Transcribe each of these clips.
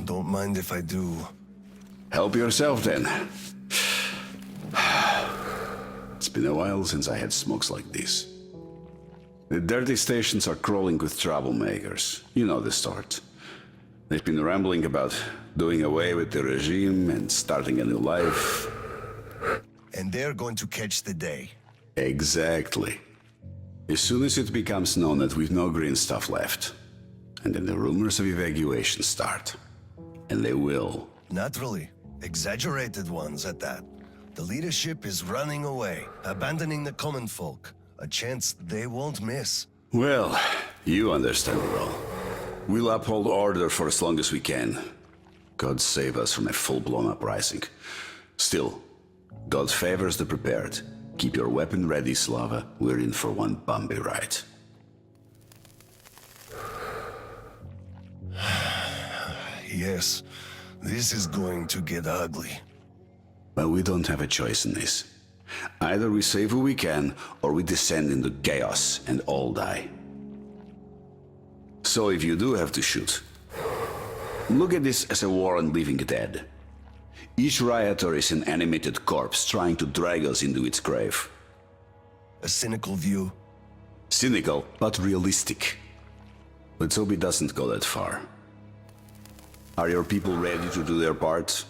Don't mind if I do. Help yourself then. It's been a while since I had smokes like this. The dirty stations are crawling with troublemakers. You know the sort. They've been rambling about doing away with the regime and starting a new life. And they're going to catch the day. Exactly. As soon as it becomes known that we've no green stuff left, and then the rumors of evacuation start. And they will. Naturally. Exaggerated ones at that. The leadership is running away, abandoning the common folk. A chance they won't miss. Well, you understand well. We'll uphold order for as long as we can. God save us from a full-blown uprising. Still, God favors the prepared. Keep your weapon ready, Slava. We're in for one bumpy ride. Yes, this is going to get ugly. But we don't have a choice in this. Either we save who we can, or we descend into chaos and all die. So if you do have to shoot, look at this as a war on living dead. Each rioter is an animated corpse trying to drag us into its grave. A cynical view. Cynical, but realistic. Let's hope it doesn't go that far. Are your people ready to do their part?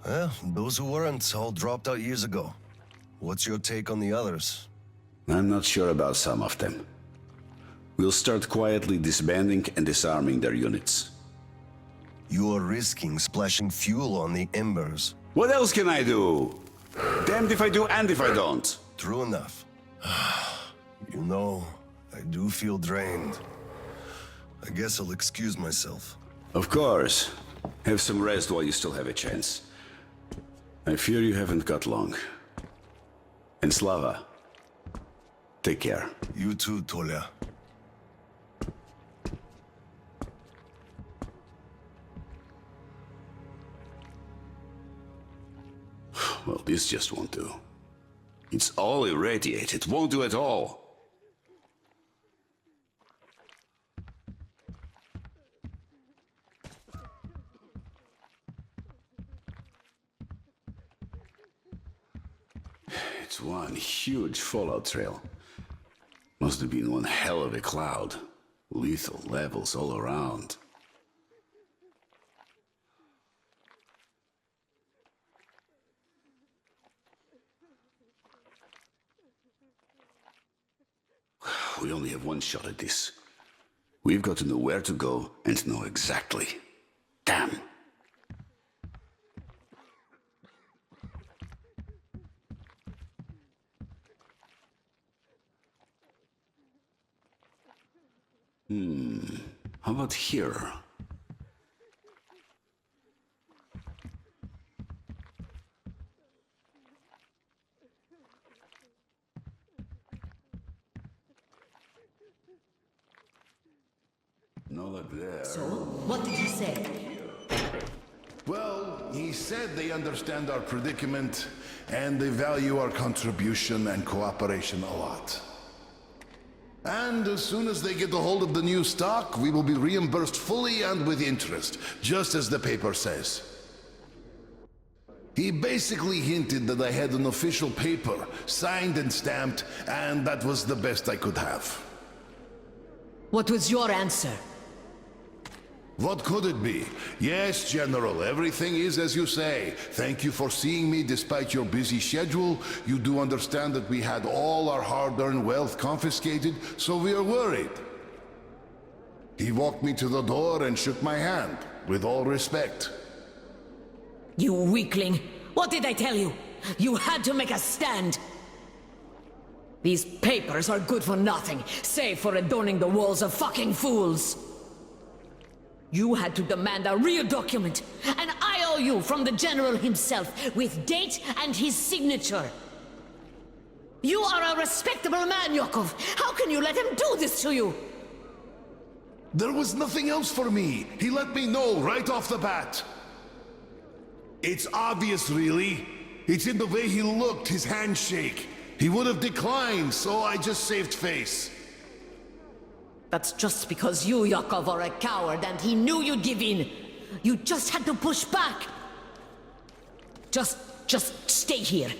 Well, those who weren't all dropped out years ago. What's your take on the others? I'm not sure about some of them. We'll start quietly disbanding and disarming their units. You are risking splashing fuel on the embers. What else can I do? Damned if I do and if I don't. True enough. You know, I do feel drained. I guess I'll excuse myself. Of course. Have some rest while you still have a chance. I fear you haven't got long. And Slava, take care. You too, Tolia. Well, this just won't do. It's all irradiated. Won't do at all. It's one huge fallout trail. Must have been one hell of a cloud. Lethal levels all around. We only have one shot at this. We've got to know where to go and know exactly. Damn. How about here? No luck there. So, what did he say? Well, he said they understand our predicament and they value our contribution and cooperation a lot. And as soon as they get a hold of the new stock, we will be reimbursed fully and with interest, just as the paper says. He basically hinted that I had an official paper, signed and stamped, and that was the best I could have. What was your answer? What could it be? Yes, General, everything is as you say. Thank you for seeing me despite your busy schedule. You do understand that we had all our hard-earned wealth confiscated, so we are worried. He walked me to the door and shook my hand, with all respect. You weakling! What did I tell you? You had to make a stand! These papers are good for nothing, save for adorning the walls of fucking fools! You had to demand a real document, an IOU from the General himself, with date and his signature. You are a respectable man, Yakov. How can you let him do this to you? There was nothing else for me. He let me know right off the bat. It's obvious, really. It's in the way he looked, his handshake. He would have declined, so I just saved face. That's just because you, Yakov, are a coward and he knew you'd give in. You just had to push back. Just stay here.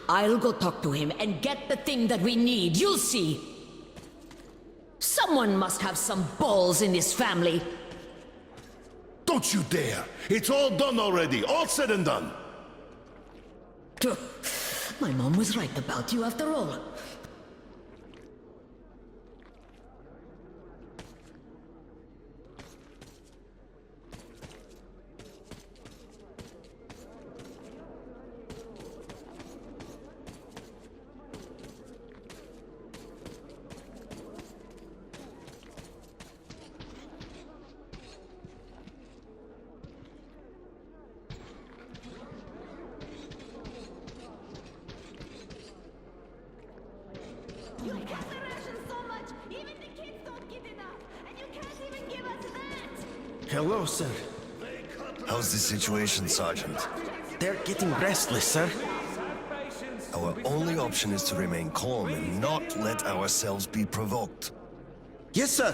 I'll go talk to him and get the thing that we need. You'll see. Someone must have some balls in this family. Don't you dare! It's all done already, all said and done. My mom was right about you after all. You cut the rations so much, even the kids don't get enough, and you can't even give us that! Hello, sir. How's the situation, Sergeant? They're getting restless, sir. Our only option is to remain calm and not let ourselves be provoked. Yes, sir.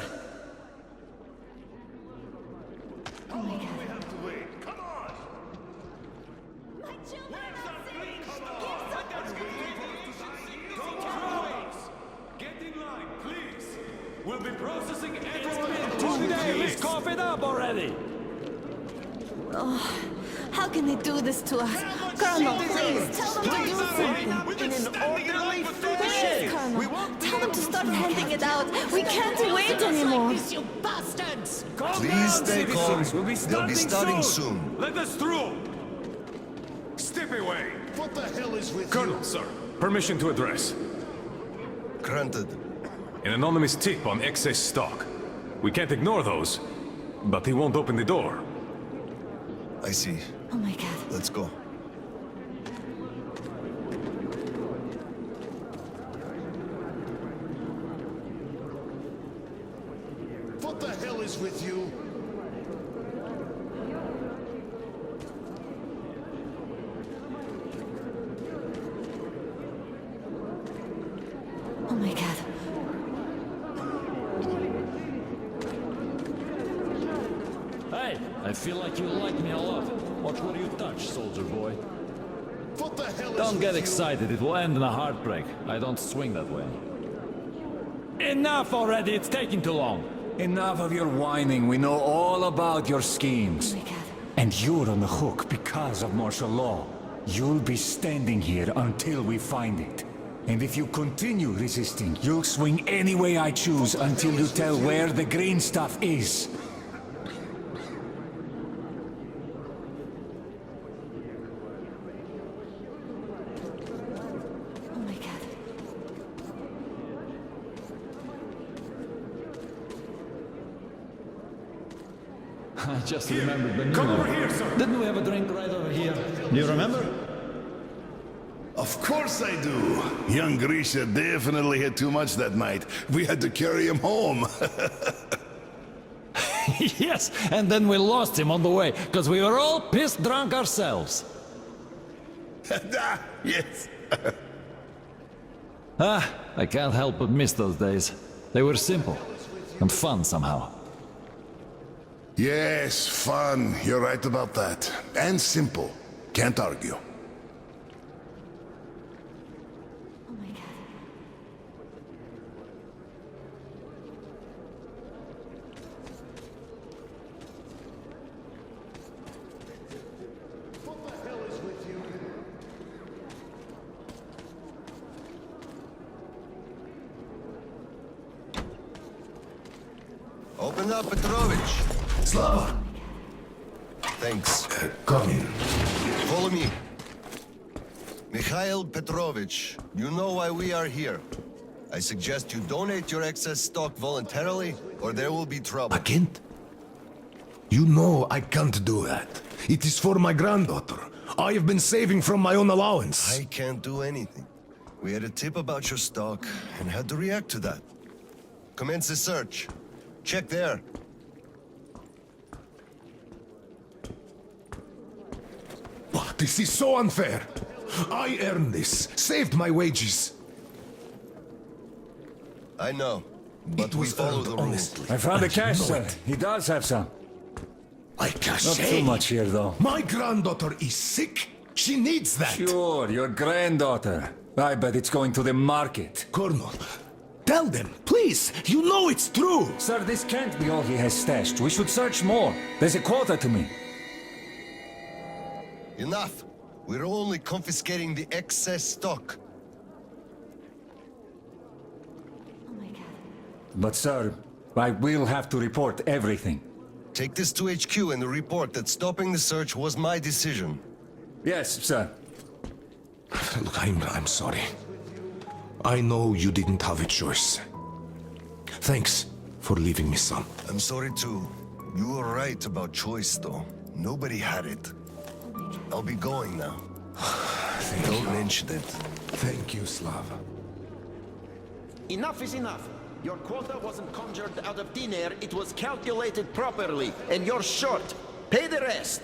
My children are sick! Get in line, please. We'll be processing everyone. 2 days. Cough it up already. How can they do this to us? Colonel, please, tell them to do something. In an orderly Please, Colonel, tell them to start handing it out. We can't wait anymore. This, you bastards! Please stay calm. We'll be They'll be starting soon. Let us through. Step away. What the hell is with Colonel, you? sir. Permission to address. Granted. An anonymous tip on excess stock. We can't ignore those, but he won't open the door. I see. Oh my god. Let's go. What the hell is with you? Oh my god. Hey, I feel like you like me a lot. Watch what you touch, soldier boy. What the hell is Don't get with you? excited, it will end in a heartbreak. I don't swing that way. Enough already, it's taking too long. Enough of your whining. We know all about your schemes. Oh my god. And you're on the hook because of martial law. You'll be standing here until we find it. And if you continue resisting, you'll swing any way I choose until you tell where the green stuff is. Oh my god. I just remembered the Come new over one. here, sir. Didn't we have a drink right over here? Do you remember? Of course I do. Young Grisha definitely had too much that night. We had to carry him home. Yes, and then we lost him on the way, because we were all pissed drunk ourselves. Yes. I can't help but miss those days. They were simple and fun somehow. Yes, fun. You're right about that. And simple. Can't argue. Oh my god. Open up, Petrovich. Slava, Thanks. come in. Follow me. Mikhail Petrovich, you know why we are here. I suggest you donate your excess stock voluntarily, or there will be trouble. I can't. You know I can't do that. It is for my granddaughter. I have been saving from my own allowance. I can't do anything. We had a tip about your stock and had to react to that. Commence the search. Check there. But this is so unfair. I earned this, saved my wages. I know. but It we was follow earned the rules. honestly. I found the And you cash, know sir. it. He does have some. I cache. Not too much here, though. My granddaughter is sick. She needs that. Sure, your granddaughter. I bet it's going to the market. Colonel, tell them, please. You know it's true. Sir, this can't be all he has stashed. We should search more. There's a quota to me. Enough. We're only confiscating the excess stock. Oh my god. But, sir, I will have to report everything. Take this to HQ and report that stopping the search was my decision. Yes, sir. Look, I'm sorry. I know you didn't have a choice. Thanks for leaving me, son. I'm sorry too. You were right about choice, though. Nobody had it. I'll be going now. Don't mention it. Thank you, Slav. Enough is enough. Your quota wasn't conjured out of thin air, it was calculated properly, and you're short. Pay the rest.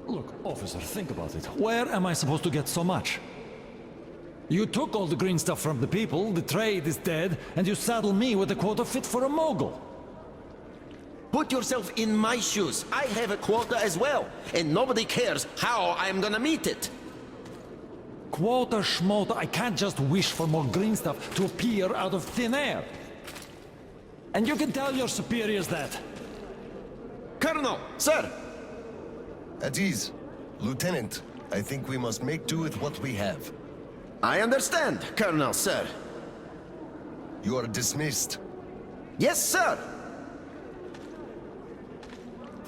Look, officer, think about it. Where am I supposed to get so much? You took all the green stuff from the people, the trade is dead, and you saddle me with a quota fit for a mogul. Put yourself in my shoes. I have a quota as well, and nobody cares how I'm gonna meet it. Quota schmota, I can't just wish for more green stuff to appear out of thin air. And you can tell your superiors that. Colonel, sir, At ease. Lieutenant, I think we must make do with what we have. I understand, Colonel, sir. You are dismissed. Yes, sir.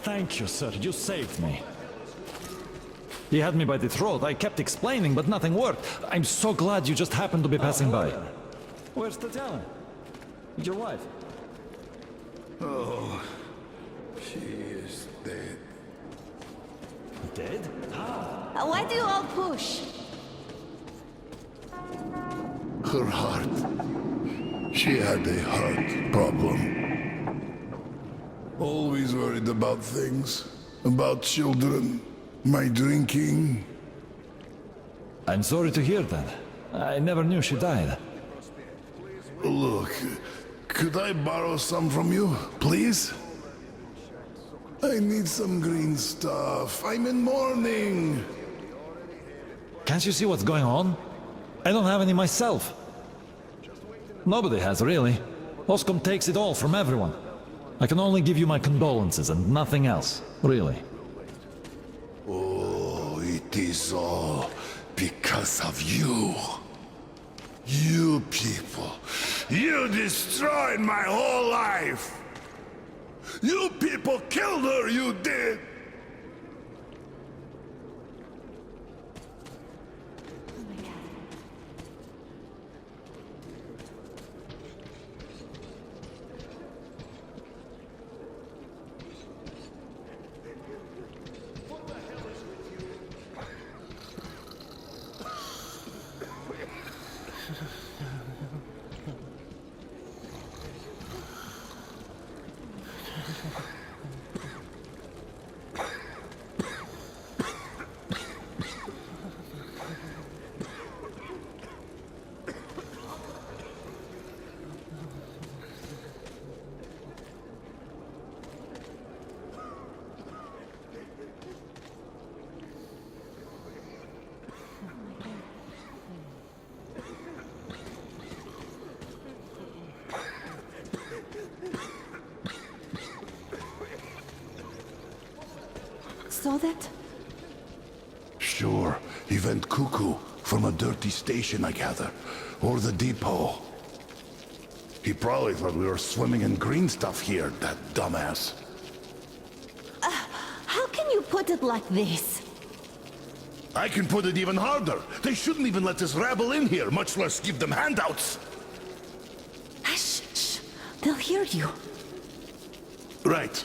Thank you, sir. You saved me. He had me by the throat. I kept explaining, but nothing worked. I'm so glad you just happened to be passing by. Where's Tatiana? Your wife? Oh, she is dead. Dead? Why do you all push? Her heart. She had a heart problem. Always worried about things. About children. My drinking. I'm sorry to hear that. I never knew she died. Look, could I borrow some from you, please? I need some green stuff. I'm in mourning. Can't you see what's going on? I don't have any myself. Nobody has, really. Oscom takes it all from everyone. I can only give you my condolences and nothing else, really. Oh, it is all because of you. You people. You destroyed my whole life. You people killed her, you did. Saw that? Sure, he went cuckoo from a dirty station, I gather. Or the depot. He probably thought we were swimming in green stuff here, that dumbass. How can you put it like this? I can put it even harder. They shouldn't even let this rabble in here, much less give them handouts. Shh, shh. They'll hear you. Right.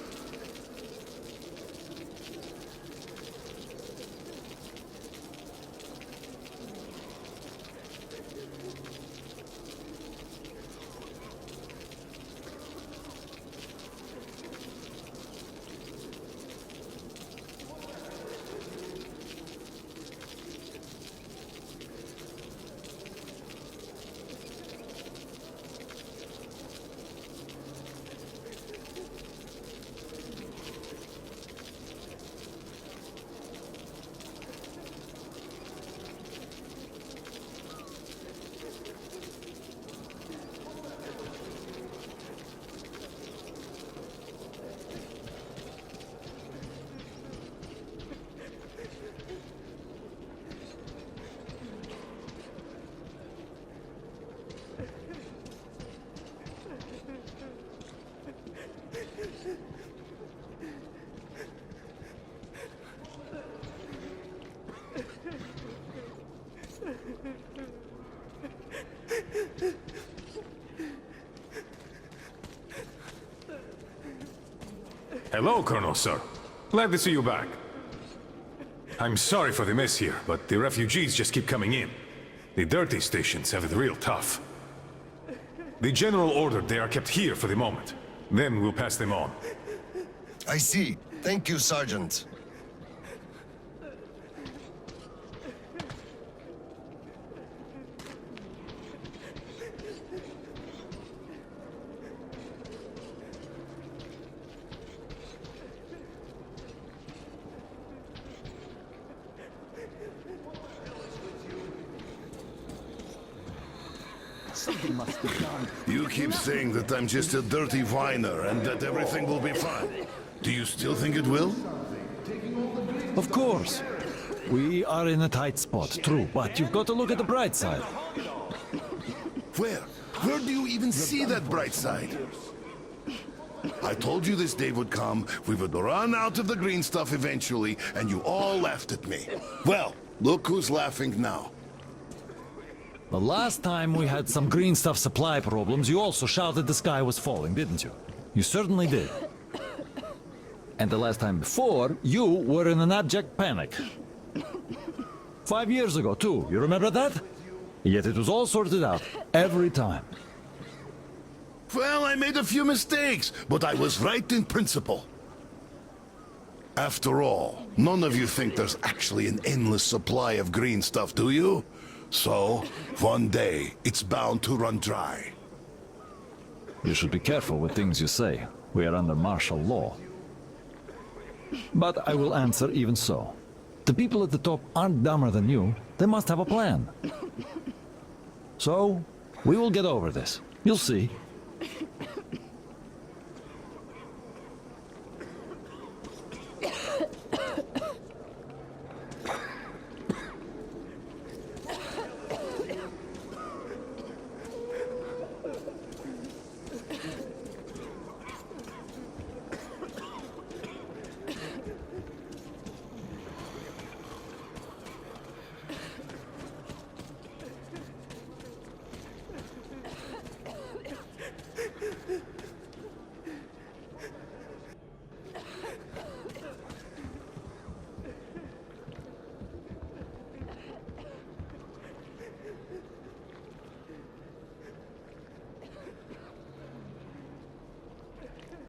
Hello, Colonel, sir. Glad to see you back. I'm sorry for the mess here, but the refugees just keep coming in. The dirty stations have it real tough. The General ordered they are kept here for the moment. Then we'll pass them on. I see. Thank you, Sergeant. You keep saying that I'm just a dirty whiner and that everything will be fine. Do you still think it will? Of course. We are in a tight spot, true, but you've got to look at the bright side. Where? Where do you even see that bright side? I told you this day would come, we would run out of the green stuff eventually, and you all laughed at me. Well, look who's laughing now. The last time we had some green stuff supply problems, you also shouted the sky was falling, didn't you? You certainly did. And the last time before, you were in an abject panic. 5 years ago, too. You remember that? Yet it was all sorted out, every time. Well, I made a few mistakes, but I was right in principle. After all, none of you think there's actually an endless supply of green stuff, do you? So, one day, it's bound to run dry. You should be careful with things you say. We are under martial law. But I will answer even so. The people at the top aren't dumber than you. They must have a plan. So, we will get over this. You'll see.